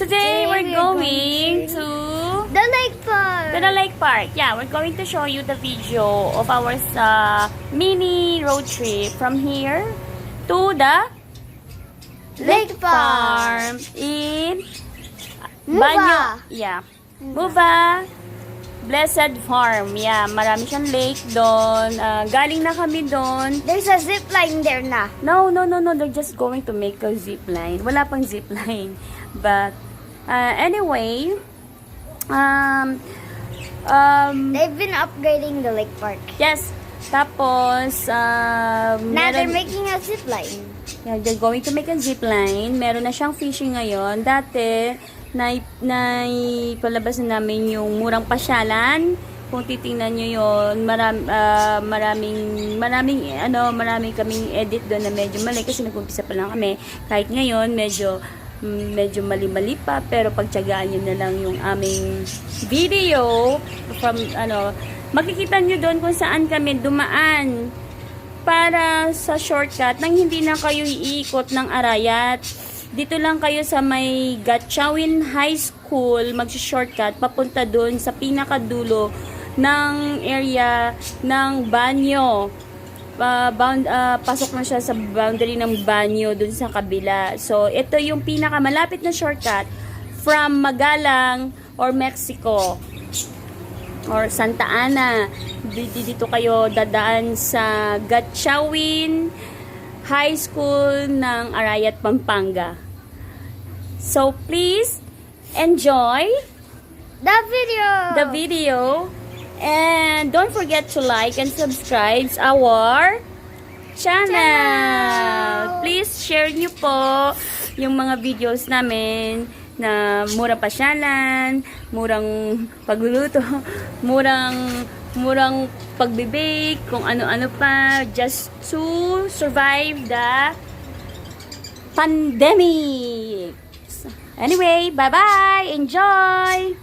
Today we're going to the lake park. the lake park. Yeah, we're going to show you the video of our mini road trip from here to the Lake farm park. in Muba. Muba Blessed Farm. Yeah, marami siyang lake doon. Galing na kami doon. There's a zip line there na. No. They're just going to make a zip line. Wala pang zip line. But, anyway, They've been upgrading the lake park. yes. Tapos, Now they're making a zip line. yeah, they're going to make a zip line. Meron na siyang fishing ngayon. Dati, palabas na namin yung Murang Pasyalan. Kung titingnan nyo yun, maraming kaming edit doon na medyo mali kasi nag-umpisa pa lang kami. Kahit ngayon, medyo mali-mali pa, pero pagtyagaan nyo na lang yung aming video from, makikita nyo doon kung saan kami dumaan para sa shortcut nang hindi na kayo iikot ng Arayat. Dito lang kayo sa may Gatchawin High School, mag-shortcut papunta doon sa pinakadulo ng area ng Banio. Pasok na siya sa boundary ng Banio doon sa kabila. So, ito yung pinakamalapit na shortcut from Magalang or Mexico or Santa Ana. Dito kayo dadaan sa Gatchawin High School ng Arayat Pampanga. So, please enjoy The video and don't forget to like and subscribe our channel. Please share nyo po yung mga videos namin na murang pasyalan, murang pagluluto, murang pagbibake, kung ano-ano pa, just to survive the pandemic. Anyway, bye-bye! Enjoy!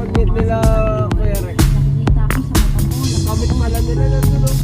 pag-meet nila, Kuya Rex. Kamit pala nila na tulog.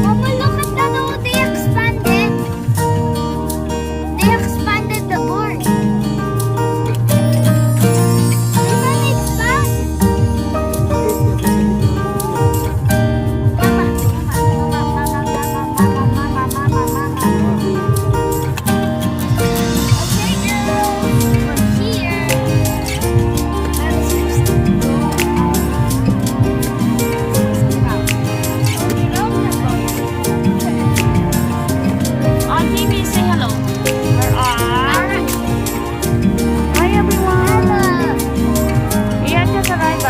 Mama, look at that. Oh, they expanded. They expanded the board. They can expand. Mama, okay, girls. From here. Auntie, may say hello. Where are? Hi everyone. Iyan ka sa live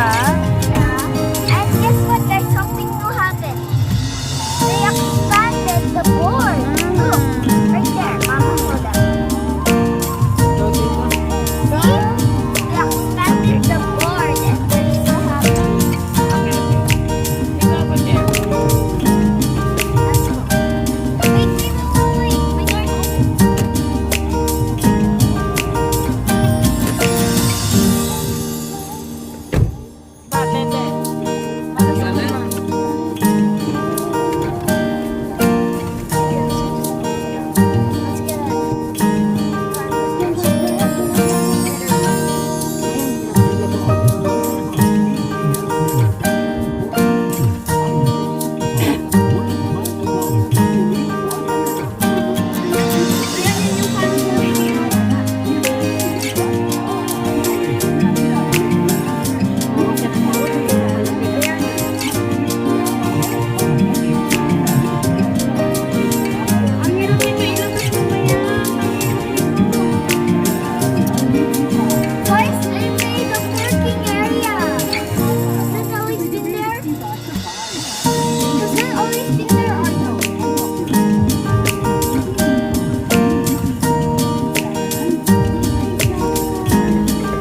And guess what? There's something new happened. They expanded the board. Look, right there. Mama, hold up. See? They expanded the board and they're so happy. Okay, okay. Ikaw ako there. Let's go. Wait, wait, wait, wait. My door open. Bakit eh? Let's get Ang hirap nito ilabas mamaya. Boys, they made a parking area. Has that always been there? Has that always been there or no?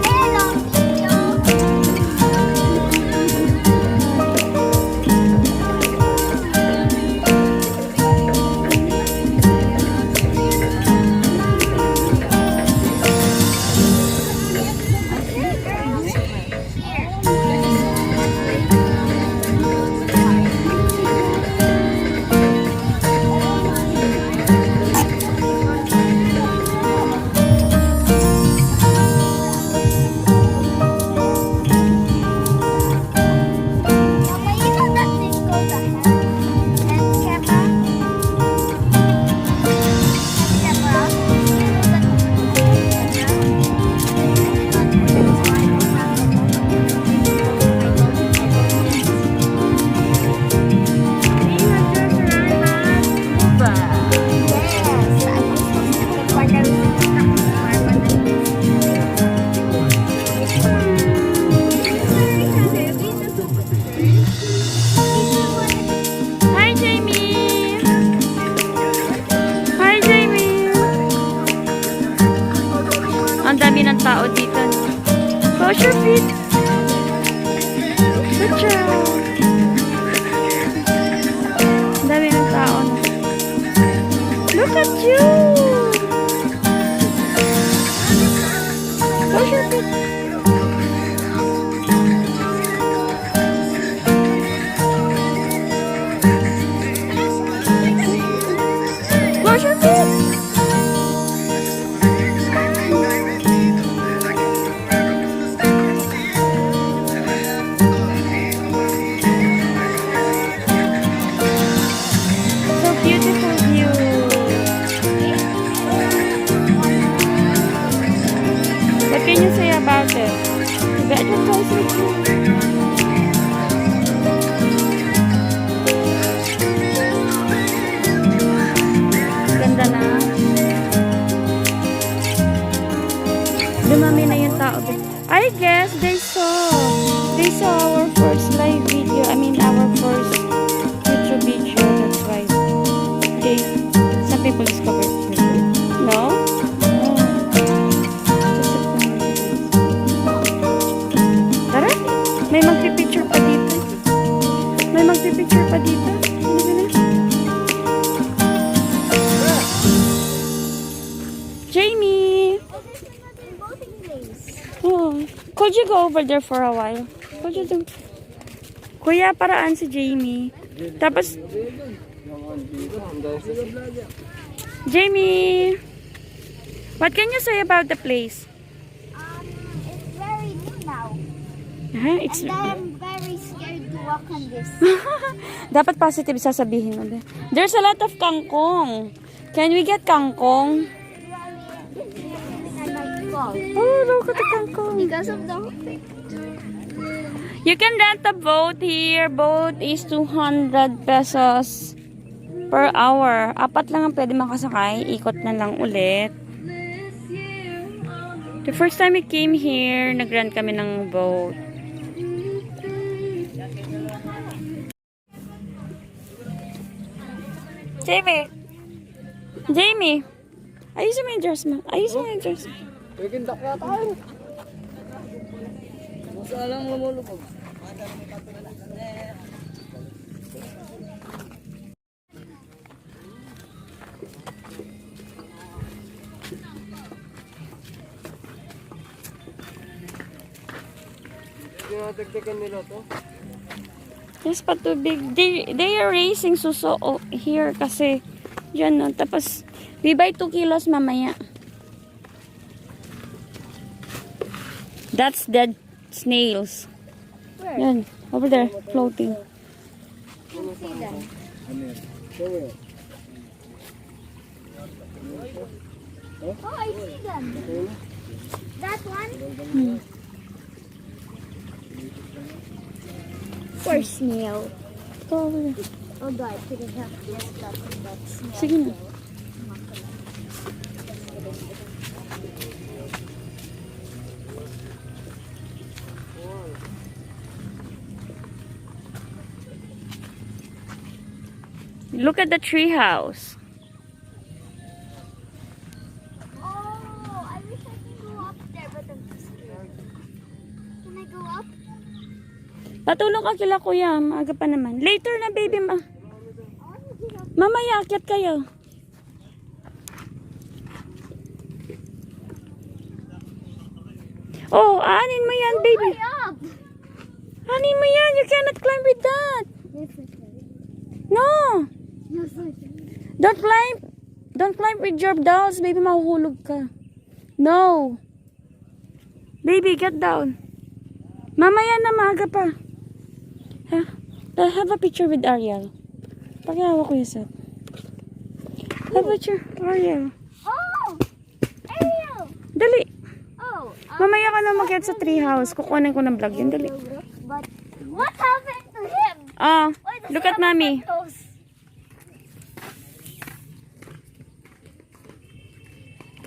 Hello, Tito. Here, girls. Here. Mama, you know that thing goes ahead. And camera. And camera. You know that Yes, I was supposed Hi, Jamie! Hi, Jamie! Ang dami ng tao dito. Wash your feet! Good job! Ang dami ng tao. Look at you! Wash your feet! Wash your feet! So beautiful view. What can you say about it? Better close with you. Ganda na. Dumami na yung tao. I guess they saw our first live video. I mean our first YouTube video. That's why some people discovered it. No? No. Just a Tara, may magpipicture pa dito. May magpipicture pa dito. Jamie! Oh, could you go over there for a while? Could you do? Kuya, paraan si Jamie. Tapos, Jamie, what can you say about the place? It's very new now. It's And I'm very scared to walk on this. dapat positive sasabihin mo. There's a lot of kangkong. Can we get kangkong? I might fall. Oh, look at the kangkong. Because of the You can rent a boat here. Boat is 200 pesos per hour. 4 lang ang pwede makasakay. Ikot na lang ulit. The first time we came here, nag-rent kami ng boat. Jamie, ayusin mo yung dress mo. Ayusin mo yung dress mo. Ikindak na tayo. Basta lang lumulupog. Dinadagdagan nila to. Yes, patubig. They are raising suso here kasi yan no. Tapos, we buy 2 kilos mamaya. That's dead snails. Where? Yan, over there, floating. Can you see them? Oh, I see them. That one? Poor snail. Ito, over there. Although I couldn't have just that snail. Sige na. Look at the tree house. Oh, I wish I could go up there, but I'm too scared. Can I go up? Patulong ka kila kuya, maaga pa naman. Later na baby ma. I want to get up. Mamaya akyat kayo. Oh, aanin mo yan baby. Hurry up! Aanin mo yan, you cannot climb with that. Yes, I can. No. Yes, I can. Don't climb. Don't climb with your dolls, baby, mahuhulog ka. No. Baby, get down. Mamaya na, maaga pa. Ha? Have a picture with Ariel. Pakihawa ko yung set. Have a picture, Ariel. Oh! Ariel! Dali. Oh. Mamaya ka na mag-get sa treehouse. Kukunin ko ng vlog yun. Dali. But what happened to him? Ah, Why does look he at have mommy. photos?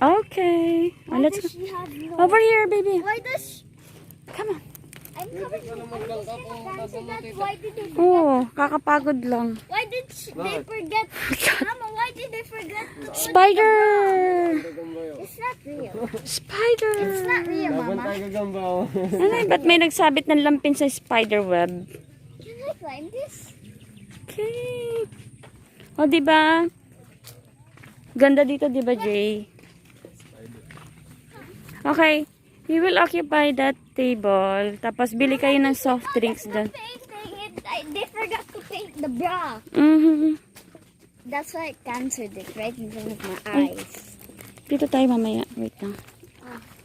Okay. Oh, Why let's does go. she have no... Over here, baby. Why does... Come on. I'm coming to answer that. Why did they forget? Oh, kakapagod lang. Why did they forget? Mama, why did they forget to put Spider! It's not real. Spider! It's not real, Laban Mama. tayo gagamba. Ano, ba't may nagsabit ng lampin sa spider web? Can I climb this? Okay. O, diba? Ganda dito, diba, Jay? Okay. We will occupy that table. Tapos, bili kayo ng soft drinks doon. They forgot to paint the bra. Mm-hmm. That's why I canceled it right in front of my Ay. eyes. Dito tayo mamaya. Wait lang.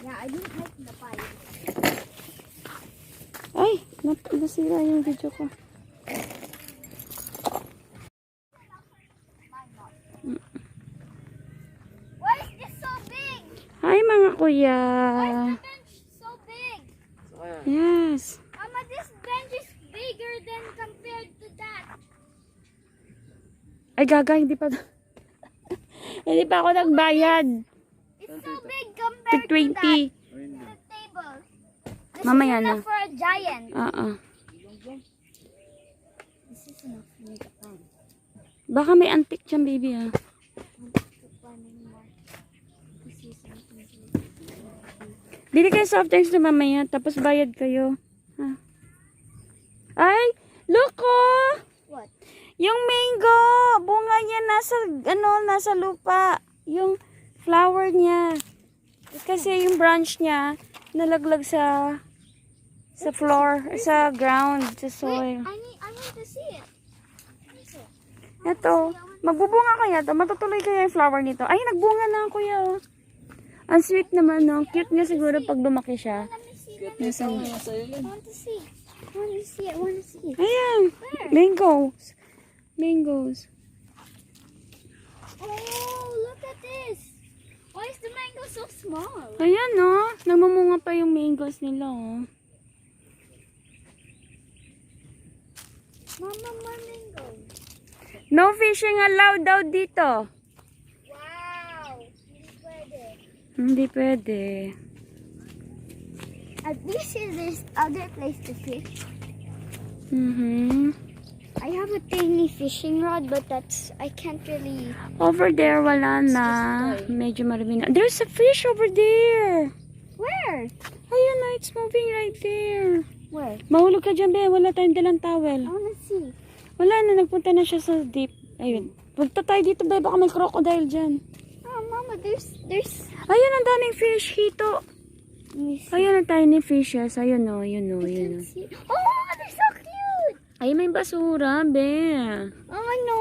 Yeah, I didn't like the pie. Ay, nasira yung video ko. Why is this so big? Hi, mga kuya. Why is the bench so big? Yes. Mama, this bench is bigger than compared to that. Ay, gaga, hindi pa. Hindi pa ako nagbayad. It's so big compared Tig to 20. that. The table. This Mamaya is na. enough for a giant. This is enough for me to climb. Baka may antik dyan, baby, ah. Bili kayo soft drinks na mamaya, tapos bayad kayo. Ha? Ay, look oh! What? Yung mango! Bunga niya nasa lupa. Yung flower niya. Kasi yung branch niya, nalaglag sa Sa floor, sa ground, sa soil. I want to see it. Ito, magbubunga kaya to. Matutuloy kaya yung flower nito. Ay, nagbunga na kuya. Oh. Ang sweet naman, no? Cute niya siguro pag lumaki siya. Nasaan? I want to see. I want to see it. I want to see it. Ayan. Where? Mangoes. Mangoes. Oh, look at this. Why is the mango so small? Ayan, no? Nagmamunga pa yung mangoes nila, oh. Mama, more mango. No fishing allowed daw dito. Wow. Hindi pwede. Hindi pwede. At least there's other place to fish. I have a tiny fishing rod, but I can't really. Over there, wala na. Medyo marami na. There's a fish over there. Where? Ayun na, it's moving right there. Where? Mahulog ka dyan, be. Wala tayong dalang I towel. wanna see. Wala na, nagpunta na siya sa deep. Ayun. Punta tayo dito, be. Baka may crocodile dyan. Oh, Mama, there's. Ayun, ang daming fish, hito. Let me see. Ayun, ang tiny fishes. Ayun, o. Ayun, o. I Ayun, can o. see. Oh, they're so cute. Ay, may basura, be. Oh no,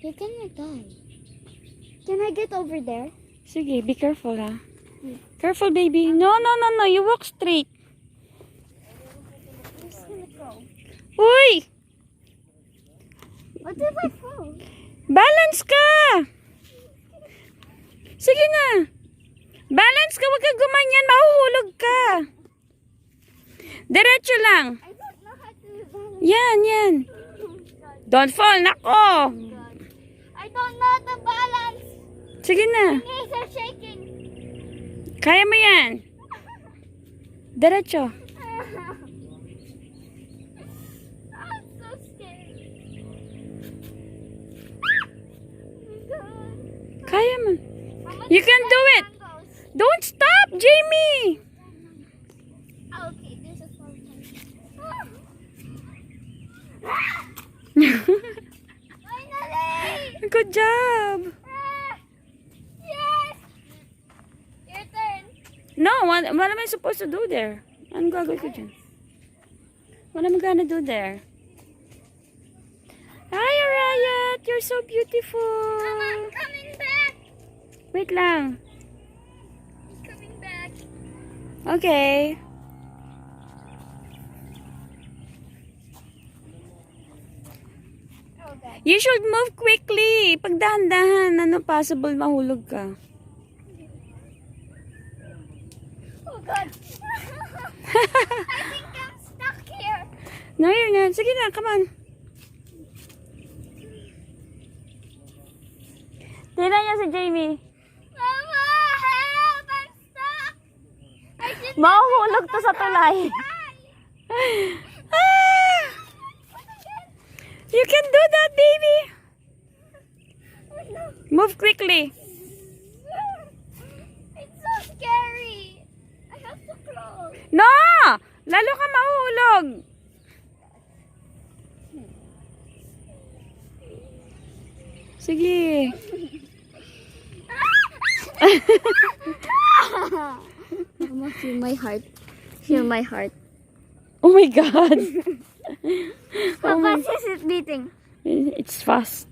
you're gonna die. Can I get over there? Sige, be careful, ha. Careful, baby. No, no, no, no. You walk straight. I'm just gonna go. Uy! What if I fall? Balance ka! Sige na. Balance ka. Huwag ka gumanyan. Mahuhulog ka. Diretso lang. I don't know how to balance. Yan, yan. Don't fall. Nako. I don't know how to balance. Sige na. My knees are shaking. Kaya mo yan. Diretso. I'm so scared. Kaya mo. Mama, You can do it. mangoes. Don't stop, Jamie. Oh, okay, there's a fountain. Finally! Good job. Yes! Your turn. No, what am I supposed to do there? Anong gagawin ko dyan? What am I gonna do there? Hi, Arayat! You're so beautiful! Mama, I'm coming back! Wait lang. I'm coming back. Okay. Oh, God. You should move quickly. Pag dahan-dahan, ano possible mahulog ka. Oh, God. I think I'm stuck here. No, you're not. Sige na, come on. Tingnan niya si Jamie. Mama, help! I'm stuck! I should Mahuhulog to sa tulay. Ah! You can do that, baby. Move quickly. It's so scary. I have to crawl. No! Lalo ka mahuhulog. Sige. Mama, feel my heart. Feel my heart. Oh my God. How fast is it beating? It's fast.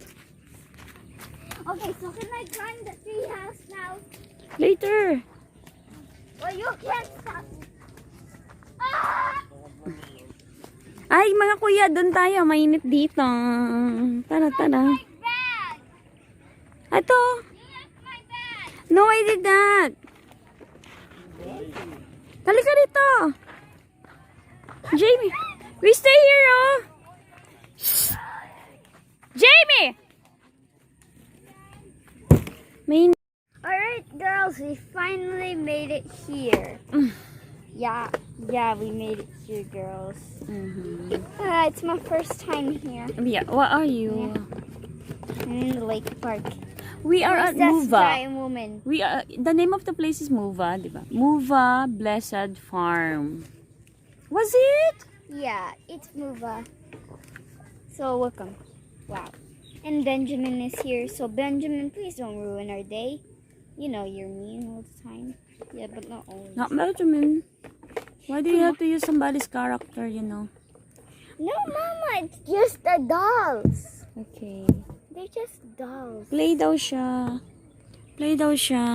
Okay, so can I climb the tree house now? Later. Well, you can't stop me. Ah! Ay, mga kuya, doon tayo. Mainit dito. Tara, tara. My bag! Ito. You left my bag! No, I did not. Halika rito. Jamie, we stay here, oh. Shh. Jamie! May... Alright, girls, we finally made it here. Yeah, we made it here, girls. It's my first time here. Yeah, what are you? I'm in the lake park. We are at Where's that Muva. giant woman? We are, the name of the place is Muva, di ba? Muva Blessed Farm. Was it? Yeah, it's Muva. So welcome. Wow. And Benjamin is here. So Benjamin, please don't ruin our day. You know you're mean all the time. Yeah, but not always. Not Benjamin. Why do you have to use somebody's character, you know? No, Mama, it's just the dolls. Okay. They're just dolls. Play daw siya. Play daw siya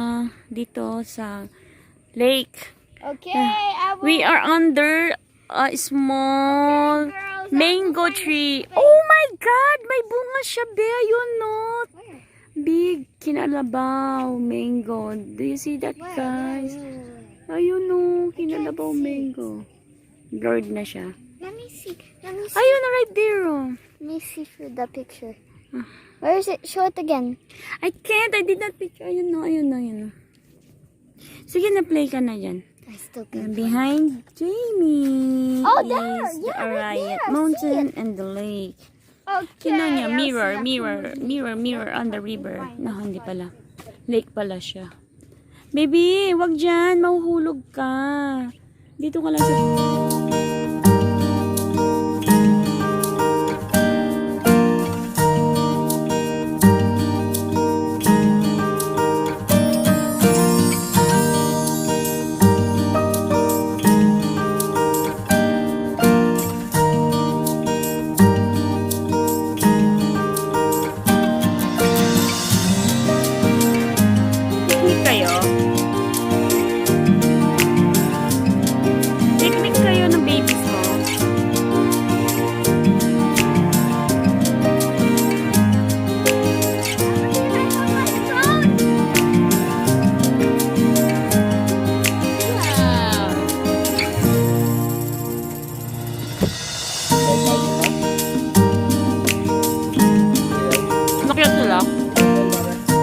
dito sa lake. Okay, I will. We are under a small Okay, girls, mango I'm gonna tree. find Oh my God! May bunga siya, be. Ayun, no? Where? Big kinalabaw mango. Do you see that, Where? guys? Where? Ayun, no. Kinalabaw see. mango. Blurred na siya. Let me see. Let me see. Ayun na, right there, oh. Let me see through the picture. Where is it? Show it again. I can't. I did not picture. Ayun, no. Ayun, no. Ayun, no. Sige, na-play ka na dyan. I still And can't. behind Jamie Oh, there! is the Yeah, right Arayat there. I see Mountain and the lake. Okay. Tingnan niya, I'll mirror, see. mirror, mirror, mirror on the river. No, hindi pala. Lake pala siya. Baby, wag dyan. Mahuhulog ka. Dito ka lang sa... Picnic kayo? Picnic kayo ng babies ko? Nakyat sila?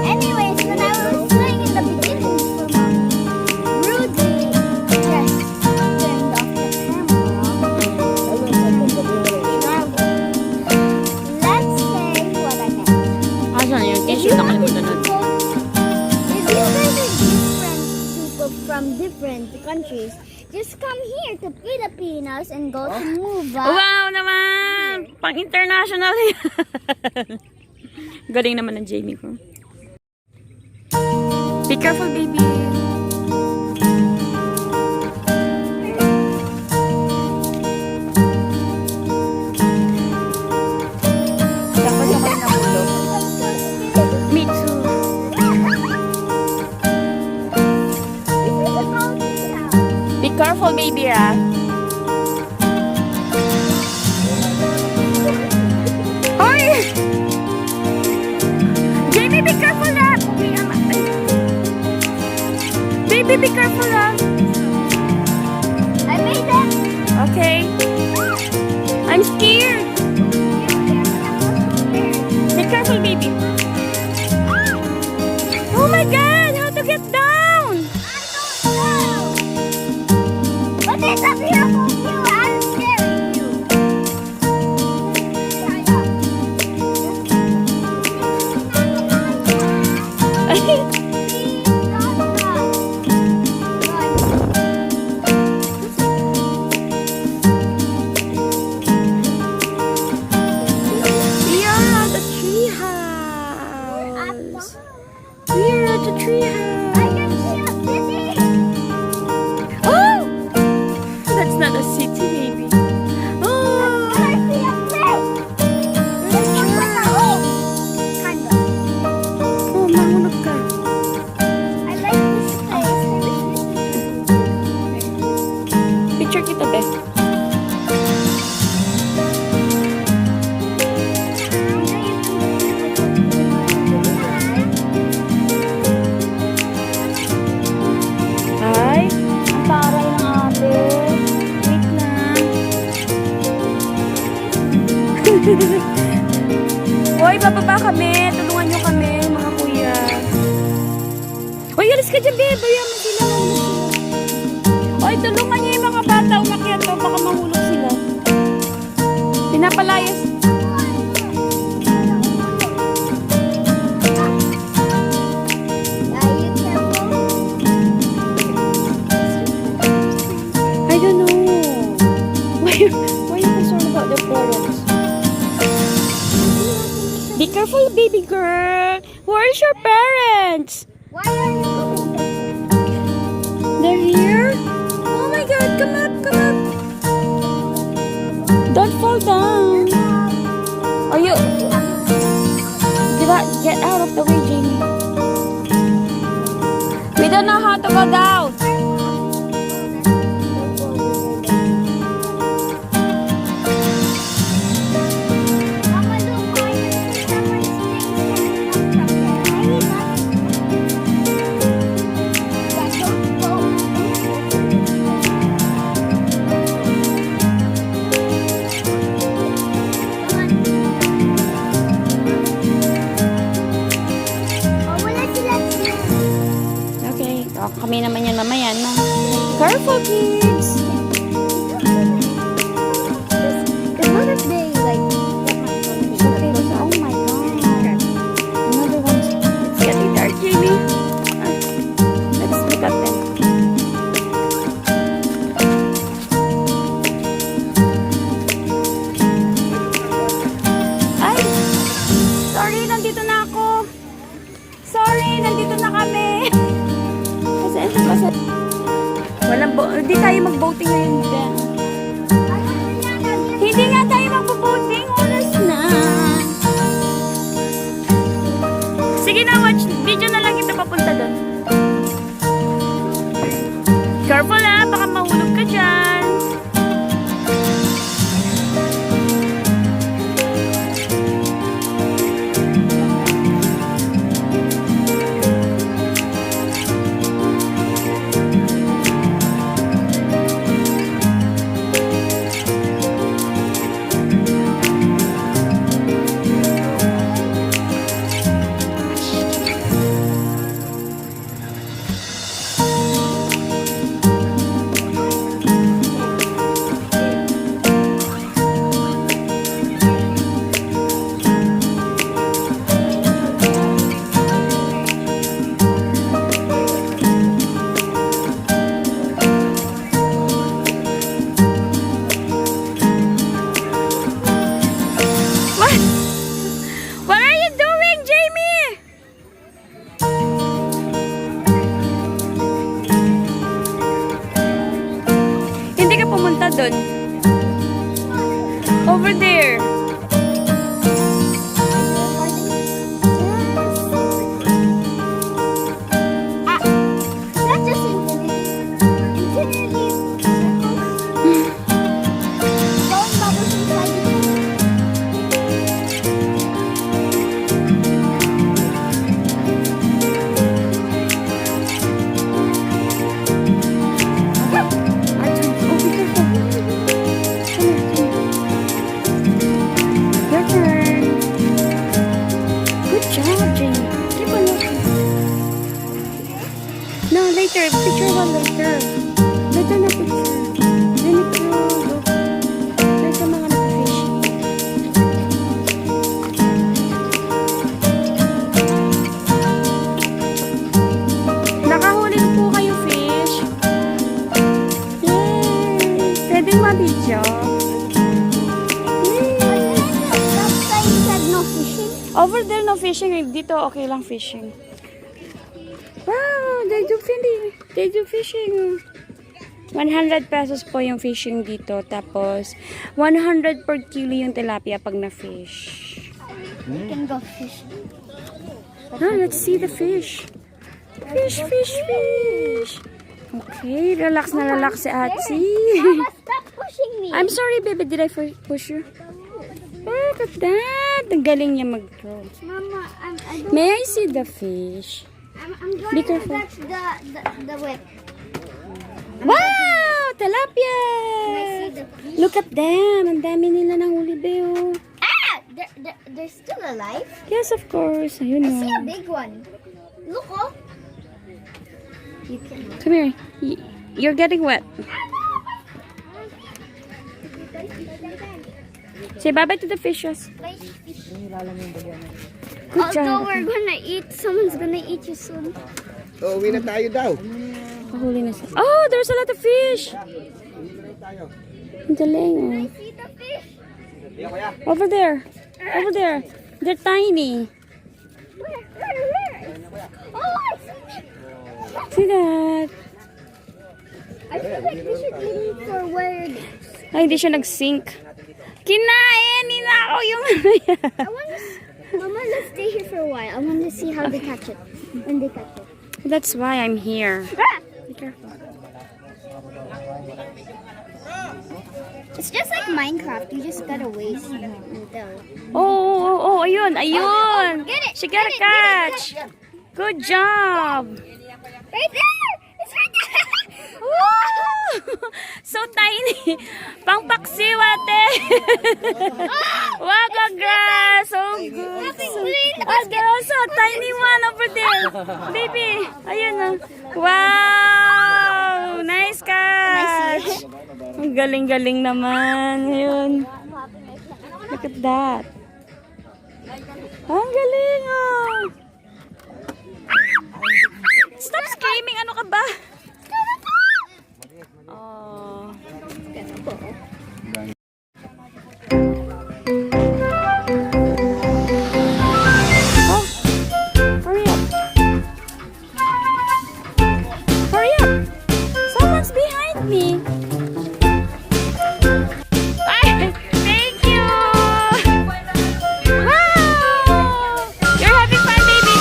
Anyways, when I was playing in the beginning for Mommy, rudely just turned off the camera. Let's say what I meant. Asan yung If tissue? you Nakalimutan natin. if you guys are different people from different countries, just come here to Pilipinas and go to Muva. Wow naman! Pang-international yan. Galing naman ng Jamie ko. Be careful, baby. Tapos ako na nahulog. Me too. Be careful, baby, ah. Hoy! Jamie, be careful, ah. Baby, be careful, ah. I made it. Okay. I'm scared. Be careful, baby. Oh my God! How to get down? But it's a beautiful view. I'm scaring you. We are at the tree house. We are at the tree house. I can see a city. Oh! That's not a city, baby. Oh! I see a place. It looks like a home. Kinda. Oh, mahulog ka. I like this place. I wish this was Picture kita, Beth. Ay, ang taray ng ate. Wait lang. Hoy, bababa kami. Tulungan nyo kami, mga kuya. Hoy, alis ka dyan, babe. Bayan mo sila. Hoy, tulungan nyo yung mga bata. Umakyat to, baka mahulog sila. Pinapalayas. I don't know. Why are you concerned about the parents? Be careful, baby girl. Where's your parents? Why are you They're here? Oh my God, come up, fall down. Are you... Get out of the way, Jamie. We don't know how to go down. Mama, look, I can see someone's things coming up from there. Yeah, don't go. Come on. Oh, wala sila siya. Okay, kami naman yan mamaya, no? Careful, kids! Because what if they, like, Oh my god. Another one. It's getting dark, Jamie. Let's look at them. Ay! Sorry, nandito na ako. Sorry, nandito na kami. Kasi walang hindi tayo mag-boating ngayon. Hindi nga tayo mag-boating. Oras na. Sige na, watch. Video na lang ito papunta doon. Careful ha, baka mahulog ka dyan. What are you doing, Jamie? Hindi ka pumunta doon. Over there. Not just infinity circles. Blowing bubbles inside each other. Your turn. Good job, Jamie. Keep on looking. No, later. Picture one later. Later na picture. Then it will look. There's sa mga nag-fish. Nakahuli po kayo, fish. Yay! Pwedeng mabidyo. That side said no fishing. Over there, no fishing. Dito, okay lang fishing. Wow, they do fishing. They do fishing. 100 pesos po yung fishing dito. Tapos, 100 per kilo yung tilapia pag na-fish. We can go fishing. Ah, let's see the fish. Fish, fish, fish. Okay, relax na relax si Atsi. Mama, stop pushing me. I'm sorry, baby. Did I push you? Look at that. Ang galing niya mag-throw. Mama, I don't. May I see the fish? I'm going Be to careful. touch the whip. Wow! Tilapia! Can I see the fish? Look at them. Ang dami nila ng huli, Beo. Ah! They're still alive. Yes, of course. Ayun I o. see a big one. Look, oh. You can. Come here. You're getting wet. Say bye-bye to the fishes. Bye, fish. Good Although job. we're gonna eat, someone's gonna eat you soon. Uwi na tayo daw. Pahuli na siya. Oh, there's a lot of fish. Ang galing, oh. I see the fish. Over there. Over there. They're tiny. Where? Oh, I see it. See that? I feel like we should aim for where it is. Ay, hindi siya nag-sink. Kinain! Ninakaw yung ano yan. I want to. Mama, let's stay here for a while. I want to see how they catch it. When they catch it. That's why I'm here. Be careful. It's just like Minecraft. You just gotta wait until. Oh, ayun, ayun. Get it! She got a catch. Good job. Right there! It's right there! Woo! So tiny. Pang paksiw, ate. Wow, congrats. So good. Oh, there's so tiny one over there. Baby, ayun na. Wow! Nice catch. Ang galing-galing naman. Ayun. Look at that. Ang galing, oh. Stop screaming. Ano ka ba? Oh. Oh. Hurry up. Hurry up. Someone's behind me. Ay, thank you. Wow. You're having fun, baby.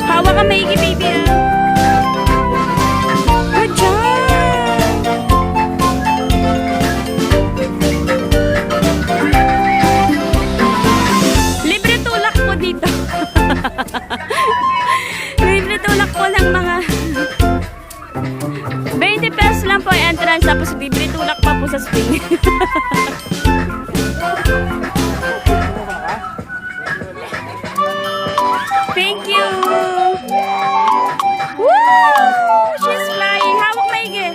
Hawa ka maigi, baby. Good job. Libre tulak po dito. Libre tulak po ng mga 20 pesos lang po entrance, tapos libre tulak pa po sa swing. Thank you. Woo! She's flying. Hawak maigi.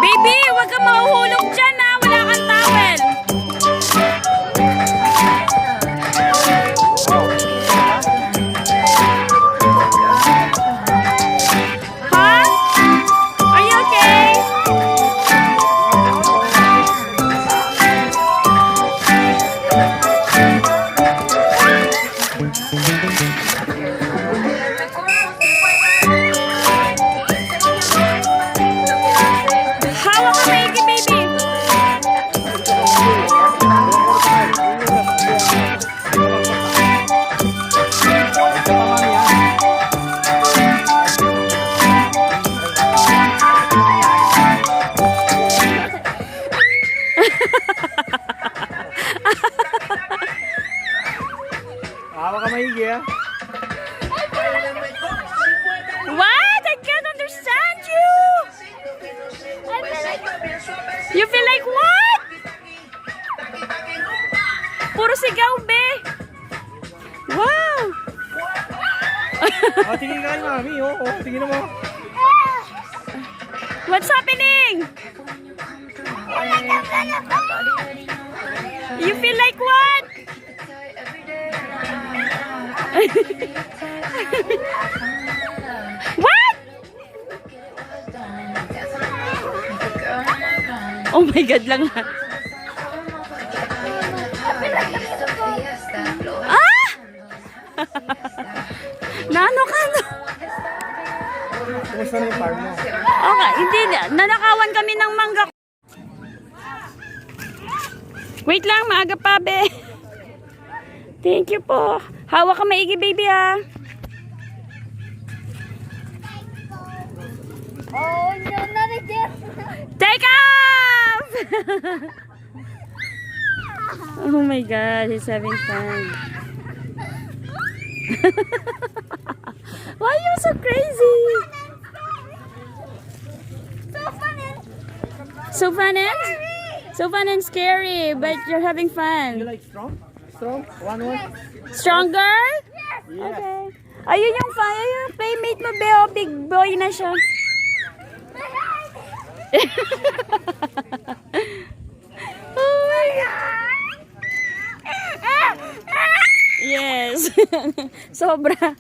Baby, huwag kang mahuhulog dyan, ha. Wala kang towel. Huh? Are you okay? Hawak ka maigi, baby. Hawa ka maigi ah. What? I can't understand you. You feel like what? Puro sigaw, be. Wow. Oh, tingin ka kay mami. Oh, tingin mo. What's happening? You feel like what? What? Oh my God lang. Ah! Naano ka na? Kumusta na yung farm mo? Okay, hindi. Nanakawan kami ng mangga. Wait lang, maaga pa, be. Thank you po. Hawak ka maigi, baby, ha. Oh no, not again! Take off! Oh my God, he's having fun. Why are you so crazy? So funny! So fun and? So fun and scary, but you're having You fun. like strong? Strong? One. Stronger? Yes. Okay. Ayun yung fire, yung playmate mo, Beo. Big boy na siya. Oh my God. Yes. Sobra. 20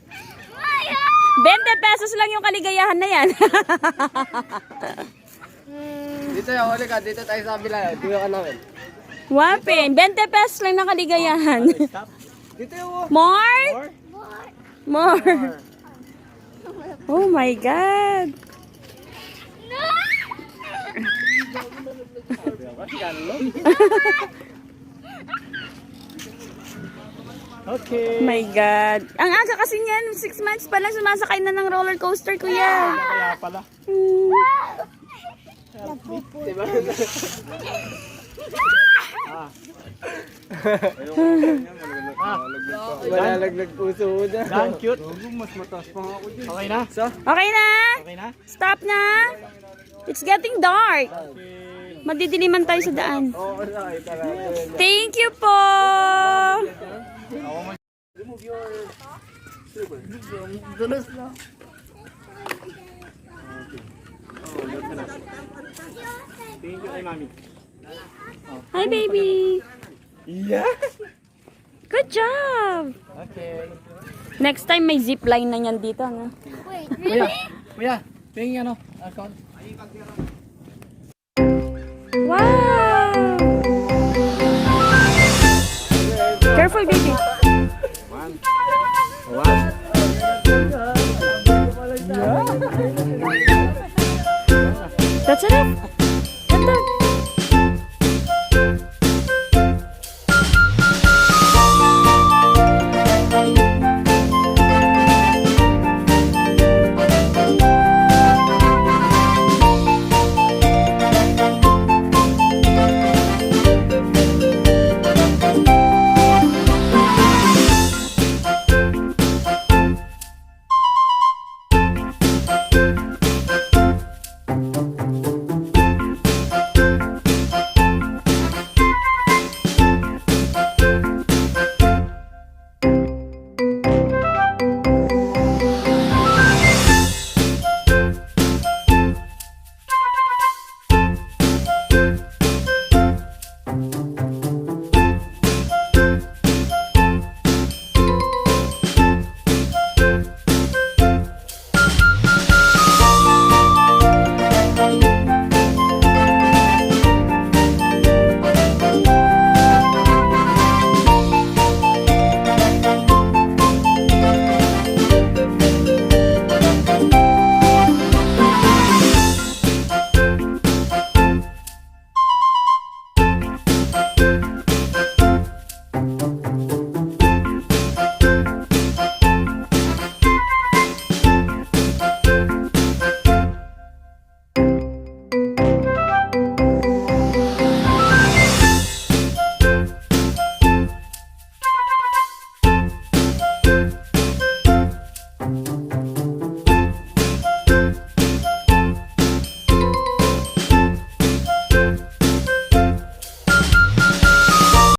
pesos lang yung kaligayahan na yan. Dito yung huli ka. Dito tayo sa kabila. Tuyo ka namin. Wapin. 20 pesos lang na kaligayahan. Stop. Dito yung More? more. More. Oh my God. Okay. Oh my God. Ang aga kasi niyan, 6 months pa lang sumasakay na ng roller coaster, kuya. Kaya pala. Diba? Malalaglag puso mo dyan. Dan, cute. Mas mataas pa nga ako dyan. Okay na? So? Okay na? Okay na? Stop na? It's getting dark. Magdidiliman tayo sa daan. Oo, okay. Thank you po. Remove your silver. Dulas lang. Thank you kay mami. Hi, baby. Yeah. Good job. Okay. Next time may zip line na yan dito, no? Wait, Kuya, kuya, tingin ano, account.